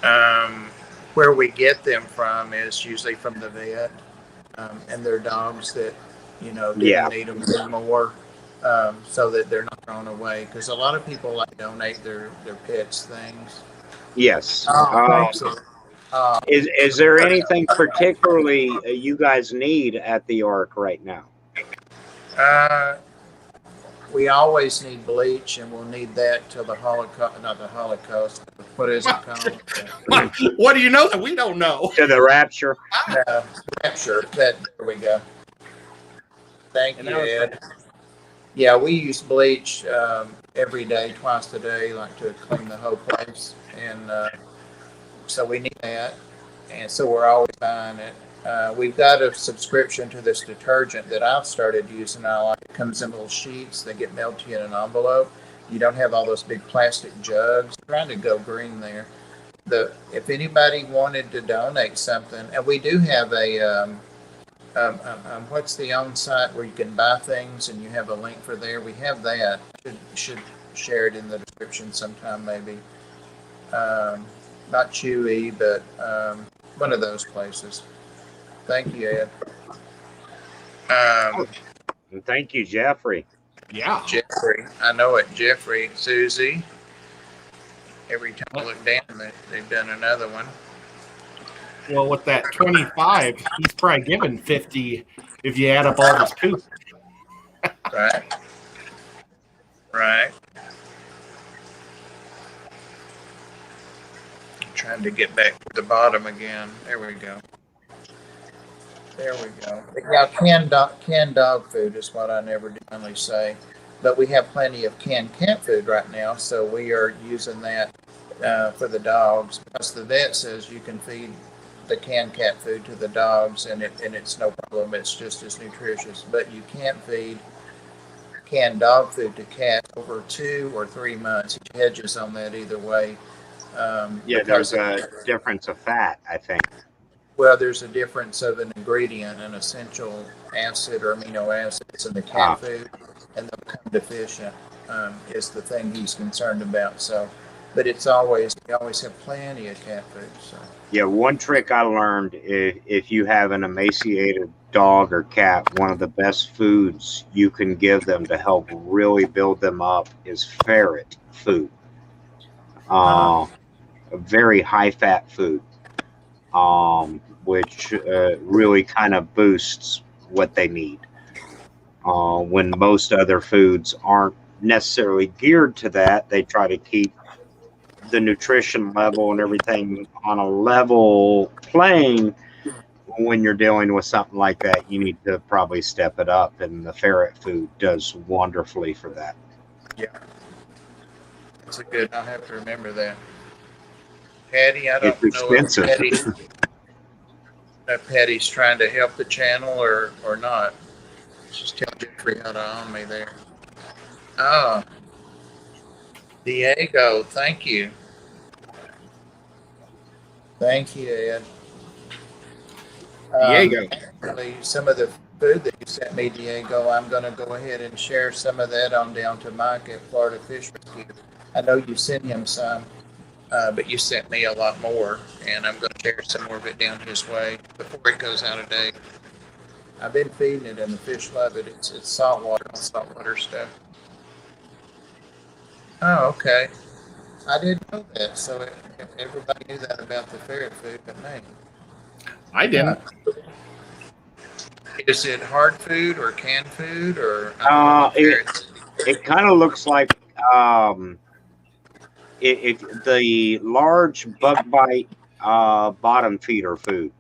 and where we get them from is usually from the vet and their dogs that, didn't need them anymore, so that they're not thrown away. Because a lot of people like donate their pets things. Yes. Thanks. Is there anything particularly you guys need at the Ark right now? We always need bleach, and we'll need that till the Holocaust. Not the Holocaust. What is it called? What do you know that we don't know? To the rapture? Rapture. There we go. Thank And you, that was Ed. Yeah, we use bleach every day, twice a day, like to clean the whole place, and so we need that, and so we're always buying it. We've got a subscription to this detergent that I've started using. I like it. Comes in little sheets. They get mailed to you in an envelope. You don't have all those big plastic jugs. I'm trying to go green there. If anybody wanted to donate something, and we do have what's the on site where you can buy things and you have a link for there. We have that. Should share it in the description sometime maybe. Not Chewy, but one of those places. Thank you, Ed. And thank you, Jeffrey. Yeah. Jeffrey, I know it. Jeffrey, Susie. Every time I look down, they've done another one. Well, with that 25, he's probably given 50 if you add up all his poop. Right. Right. I'm trying to get back to the bottom again. There we go. There we go. Now, canned dog food is what I never normally say, but we have plenty of canned cat food right now, so we are using that for the dogs because the vet says you can feed the canned cat food to the dogs and it's no problem. It's just as nutritious, but you can't feed canned dog food to cats over 2 or 3 months. He hedges on that either way. Yeah, there's a difference of fat, I think. Well, there's a difference of an ingredient, an essential acid or amino acids in the cat food, and they'll become deficient. Is the thing he's concerned about. So, but we always have plenty of cat food. So. Yeah, one trick I learned if you have an emaciated dog or cat, one of the best foods you can give them to help really build them up is ferret food. A very high fat food. Which really kind of boosts what they need. When most other foods aren't necessarily geared to that, they try to keep the nutrition level and everything on a level playing. When you're dealing with something like that, you need to probably step it up, and the ferret food does wonderfully for that. Yeah. That's a good, I'll have to remember that. Patty, I don't It's know if expensive. Patty's trying to help the channel or not. Just tell Jeffrey how to on me there. Oh, Diego, thank you. Thank you, Ed. Diego. Actually, some of the food that you sent me, Diego, I'm going to go ahead and share some of that on down to Mike at Florida Fish Rescue. I know you sent him some. But you sent me a lot more, and I'm going to share some more of it down his way before it goes out of date. I've been feeding it, and the fish love it. It's saltwater stuff. Oh, okay. I didn't know that, so everybody knew that about the ferret food but me. I didn't. Is it hard food or canned food or? It kind of looks like if the large bug bite bottom feeder food,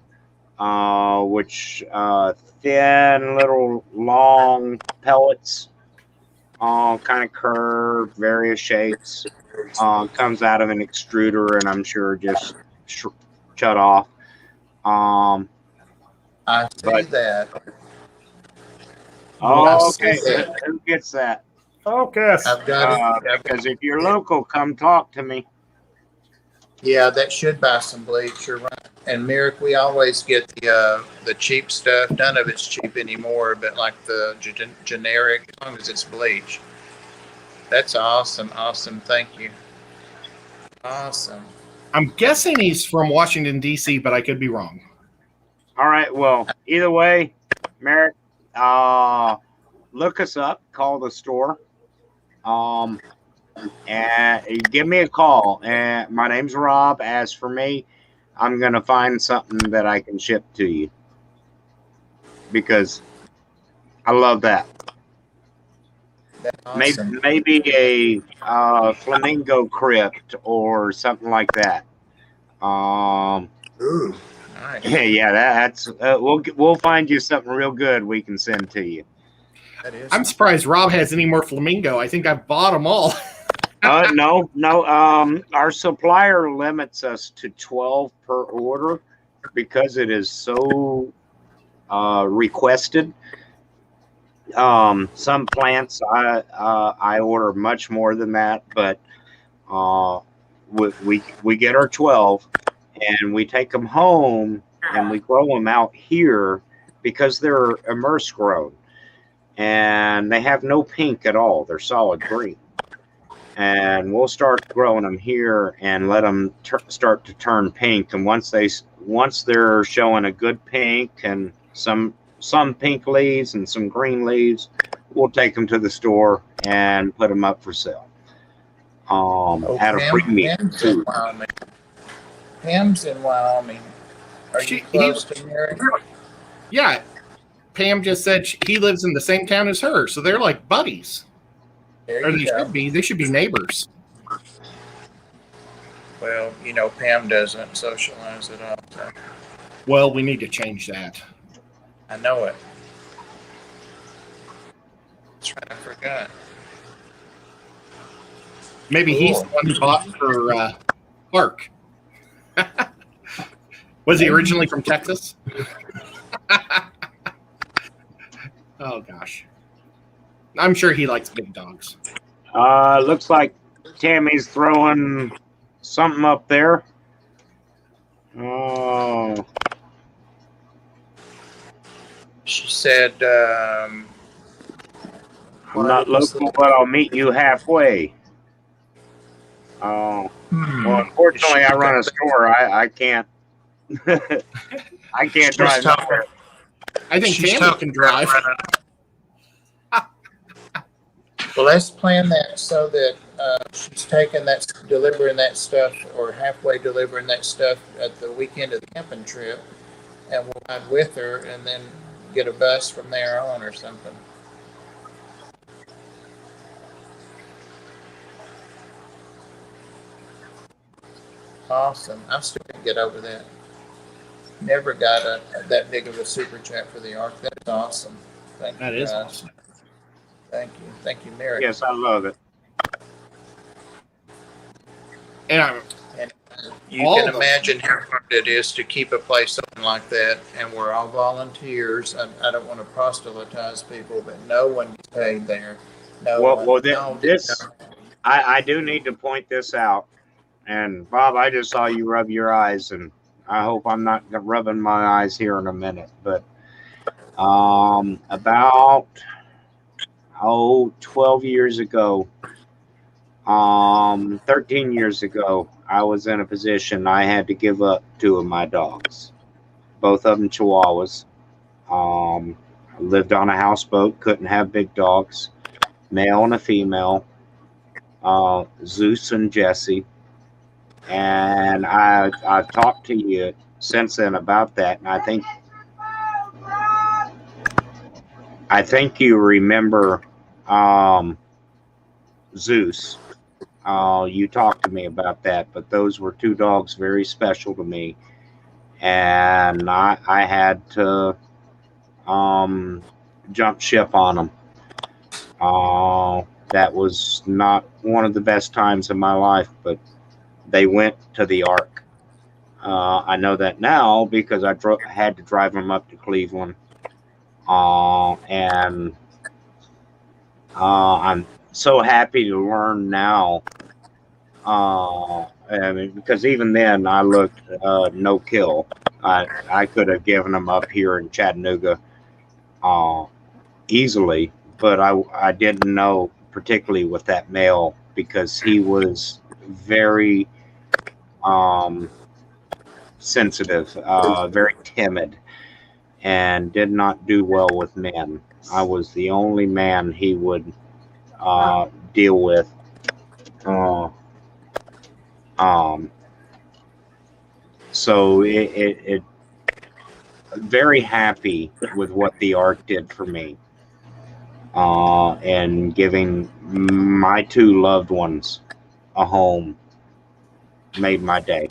which thin little long pellets, kind of curved, various shapes, comes out of an extruder, and I'm sure just shut off. I see that. Oh, okay. Who gets that? Focus. I've got it. Because if you're local, come talk to me. Yeah, that should buy some bleach. You're right. And Merrick, we always get the cheap stuff. None of it's cheap anymore, but like the generic, as long as it's bleach. That's awesome. Awesome. Thank you. Awesome. I'm guessing he's from Washington, D.C., but I could be wrong. All right. Well, either way, Merrick, look us up, call the store, and give me a call. And my name's Rob. As for me, I'm going to find something that I can ship to you because I love that. That's awesome. Maybe a flamingo crypt or something like that. Ooh, nice. Yeah, that's we'll find you something real good we can send to you. That is. I'm surprised Rob has any more flamingo. I think I've bought them all. No. Our supplier limits us to 12 per order, because it is so requested. Some plants I order much more than that, but we get our 12 and we take them home and we grow them out here because they're immerse grown and they have no pink at all. They're solid green. And we'll start growing them here and let them start to turn pink. And once they're showing a good pink and some pink leaves and some green leaves, we'll take them to the store and put them up for sale. At a premium too. Pam's in Wyoming. Are you close to Mary? Yeah. Pam just said he lives in the same town as her, so they're like buddies. Or they should be. They should be neighbors. Well, you know, Pam doesn't socialize at all. So. Well, we need to change that. I know it. That's right, I forgot. Maybe he's the one who bought for Clark. Was he originally from Texas? Oh, gosh. I'm sure he likes big dogs. Looks like Tammy's throwing something up there. Oh. She said, I'm not local, but I'll meet you halfway. Oh. Well, unfortunately, I run a store. I can't. I can't drive nowhere. I think Tammy can drive. Well, let's plan that so that she's delivering that stuff, or halfway delivering that stuff at the weekend of the camping trip, and we'll ride with her and then get a bus from there on or something. Awesome. I still can't get over that. Never got that big of a super chat for the ARC. That's awesome. Thank you, guys. Awesome. Thank you. Thank you, Mary. Yes, I love it. And you can imagine how hard it is to keep a place open like that, and we're all volunteers. I don't want to proselytize people, but no one gets paid there. I do need to point this out. And Bob, I just saw you rub your eyes, and I hope I'm not rubbing my eyes here in a minute. But about 12 years ago, 13 years ago, I was in a position I had to give up 2 of my dogs, both of them Chihuahuas. I lived on a houseboat, couldn't have big dogs, male and a female, Zeus and Jesse. And I've talked to you since then about that, and I think you remember Zeus. You talked to me about that, but those were 2 dogs very special to me, and I had to jump ship on them. That was not one of the best times of my life, but they went to the ARC. I know that now because I had to drive them up to Cleveland. And I'm so happy to learn now. Because even then I looked no kill. I could have given them up here in Chattanooga easily, but I didn't know, particularly with that male, because he was very sensitive, very timid, and did not do well with men. I was the only man he would deal with. So it very happy with what the ARC did for me, and giving my 2 loved ones a home made my day.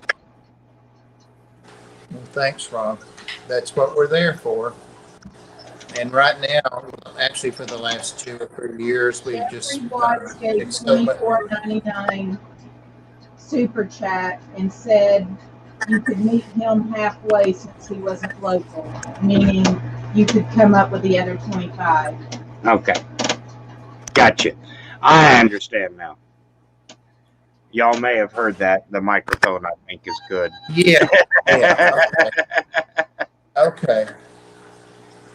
Well, thanks, Rob. That's what we're there for. And right now, actually for the last 2 or 3 years, we just gave $24.99 super chat and said you could meet him halfway since he wasn't local, meaning you could come up with the other 25. Okay. Gotcha. I understand now. Y'all may have heard that. The microphone, I think, is good. Yeah. Yeah. Okay.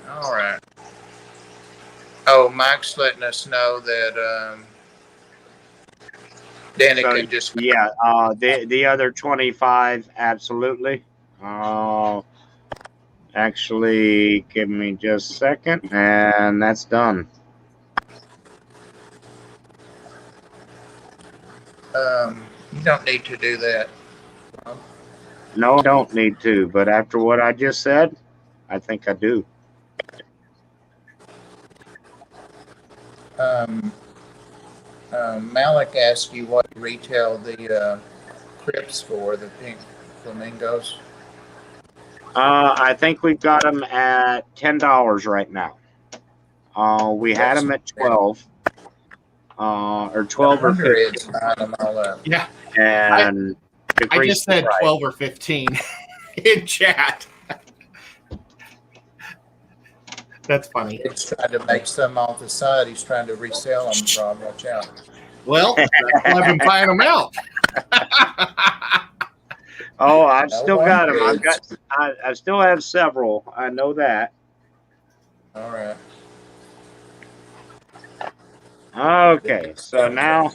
All right. Oh, Mike's letting us know that Danica just. Yeah, the other 25, absolutely. Actually, give me just a second, and that's done. You don't need to do that. No, I don't need to, but after what I just said, I think I do. Malik asked you what you retail the Crips for, the pink flamingos. I think we've got them at $10 right now. We had them at 12, or 12 or 15. It's buying them all up. Yeah. And I just said 12 or 15 in chat. That's funny. He's trying to make some off the side. He's trying to resell them, Rob. Watch out. Well, that's why I've been buying them out. Oh, I've No still got them. wonder. I still have several. I know that. All right. Okay, so now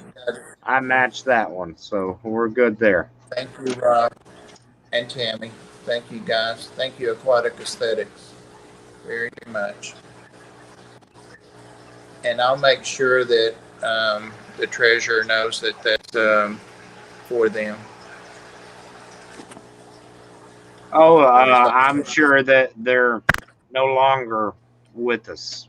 I matched that one, so we're good there. Thank you, Rob and Tammy. Thank you, guys. Thank you, Aquatic Aesthetics, very much. And I'll make sure that the treasurer knows that that's for them. Oh, I'm sure that they're no longer with us.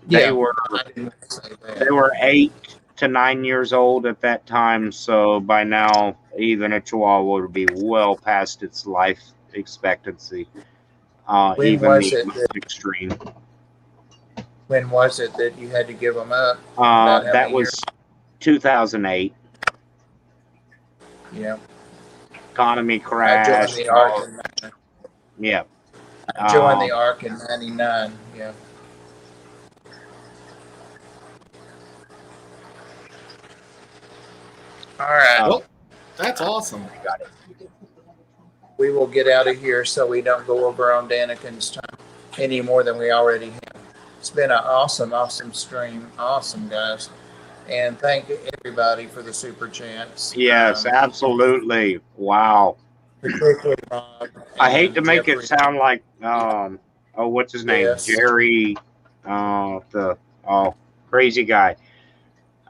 They were I didn't say that. they were 8 to 9 years old at that time, so by now even a Chihuahua would be well past its life expectancy. When Even was the it most extreme. When was it that you had to give them up? About how That many was 2008. Yeah. Economy I joined crash. the ARC in Yeah. I joined the ARC in '99. Yeah. All right. Well, that's awesome. We will get out of here so we don't go over on Danikin's time any more than we already have. It's been an awesome stream. Awesome, guys. And thank everybody for the super chats. Yes, absolutely. Wow. Particularly Rob. I hate to and make Jeffrey. it sound like what's his name? Yes. Jerry, the crazy guy.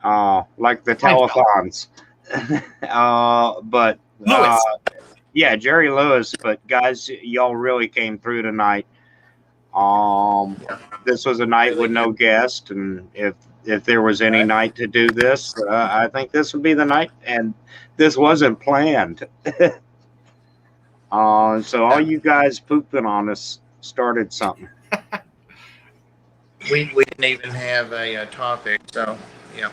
Like the telethons. But Lewis. yeah, Jerry Lewis. But guys, y'all really came through tonight. This was a night with no guest, and if there was any night to do this, I think this would be the night. And this wasn't planned. So all you guys pooping on us started something. We didn't even have a topic, so yeah.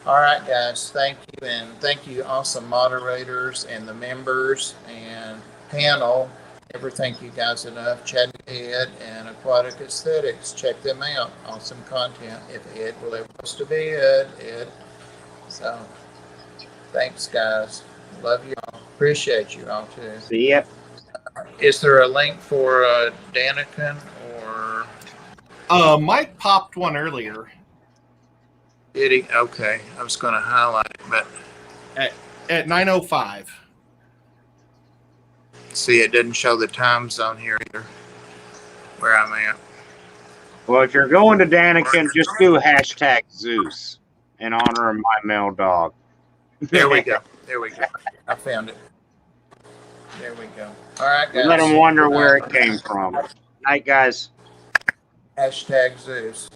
All right, guys. Thank you, and thank you, awesome moderators and the members and panel. Never thank you guys enough. Chad and Ed and Aquatic Aesthetics. Check them out. Awesome content. If Ed will ever wants to be Ed. So thanks, guys. Love you all. Appreciate you all too. See ya. Is there a link for Danikin or Mike popped one earlier did he? Okay, I was going to highlight it, but at 9:05. see, it didn't show the time zone here either, where I'm at. Well, if you're going to Danikin, just do #Zeus in honor of my male dog. There we go. I found it. There we go. All right, guys. Let them wonder where it came from. Night, guys. #Zeus.